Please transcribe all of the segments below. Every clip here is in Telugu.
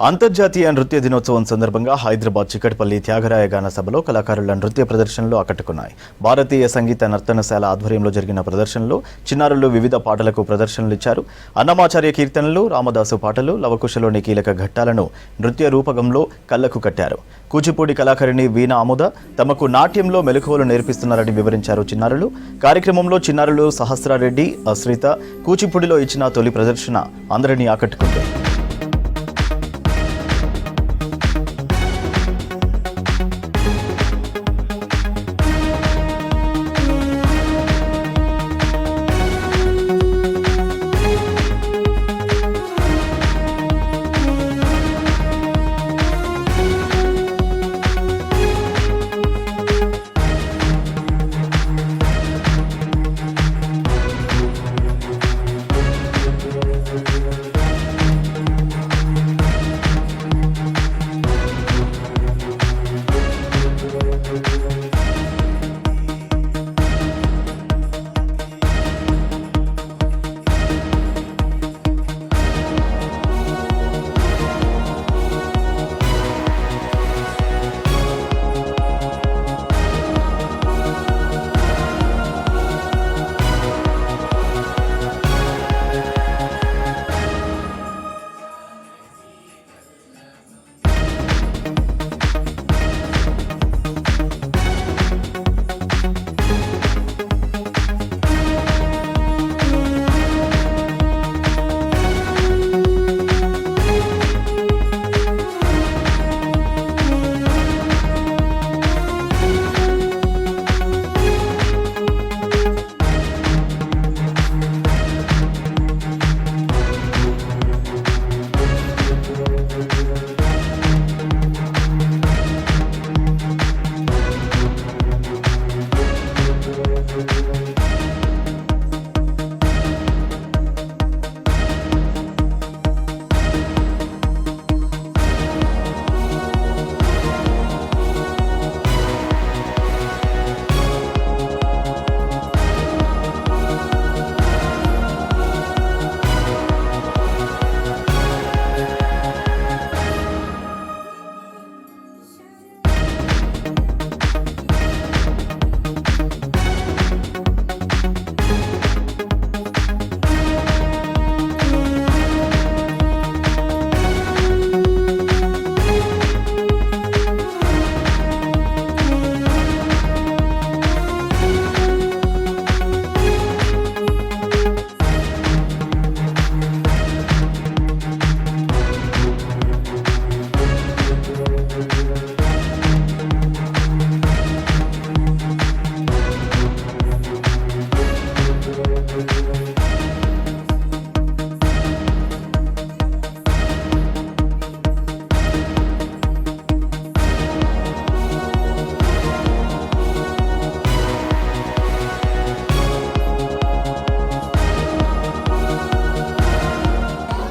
అంతర్జాతీయ నృత్య దినోత్సవం సందర్భంగా హైదరాబాద్ చికట్పల్లి త్యాగరాయ గాన సభలో కళాకారుల నృత్య ప్రదర్శనలు ఆకట్టుకున్నాయి. భారతీయ సంగీత నర్తనశాల ఆధ్వర్యంలో జరిగిన ప్రదర్శనలో చిన్నారులు వివిధ పాటలకు ప్రదర్శనలు ఇచ్చారు. అన్నమాచార్య కీర్తనలు, రామదాసు పాటలు, లవకుశలోని కీలక ఘట్టాలను నృత్య రూపకంలో కళ్లకు కట్టారు. కూచిపూడి కళాకారిణి వీణా ఆముద తమకు నాట్యంలో మెలకువలు నేర్పిస్తున్నారని వివరించారు చిన్నారులు. కార్యక్రమంలో చిన్నారులు సహస్రారెడ్డి, అశ్రిత కూచిపూడిలో ఇచ్చిన తొలి ప్రదర్శన అందరినీ ఆకట్టుకుంది.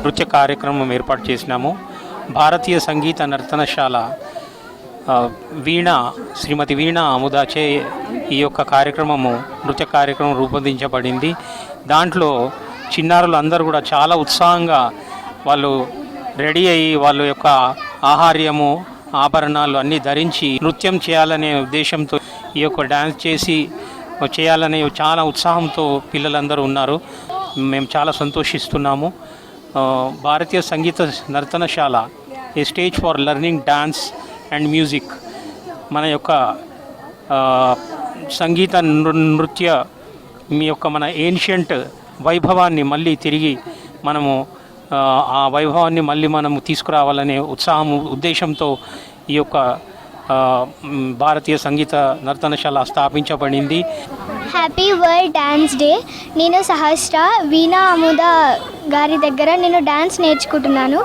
నృత్య కార్యక్రమం ఏర్పాటు చేసినాము. భారతీయ సంగీత నర్తనశాల శ్రీమతి వీణా ఆముదాచే ఈ యొక్క నృత్య కార్యక్రమం రూపొందించబడింది. దాంట్లో చిన్నారులు అందరూ కూడా చాలా ఉత్సాహంగా వాళ్ళు రెడీ అయ్యి వాళ్ళ యొక్క ఆహార్యము, ఆభరణాలు అన్నీ ధరించి నృత్యం చేయాలనే ఉద్దేశంతో ఈ యొక్క డ్యాన్స్ చేయాలనే చాలా ఉత్సాహంతో పిల్లలందరూ ఉన్నారు. మేము చాలా సంతోషిస్తున్నాము. భారతీయ సంగీత Nartanashala a stage for learning dance and music మన యొక్క సంగీత నృత్య మన ఏన్షియంట్ వైభవాన్ని మళ్ళీ తిరిగి మనము ఆ వైభవాన్ని మళ్ళీ మనము తీసుకురావాలనే ఉద్దేశంతో ఈ యొక్క భారతీయ సంగీత నర్తనశాల స్థాపించబడింది. Happy world dance day. నేను సహస్ర వీణా ఆముద గారి దగ్గర నేను డాన్స్ నేర్చుకుంటున్నాను.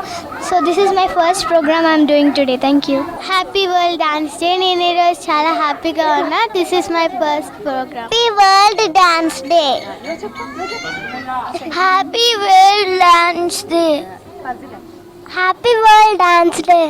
So this is my first program I'm doing today. Thank you. Happy world dance day. నేను ఈరోజు చాలా హ్యాపీగా ఉన్నా. This is my first program. Happy world dance day. Happy world dance day. Happy world dance day.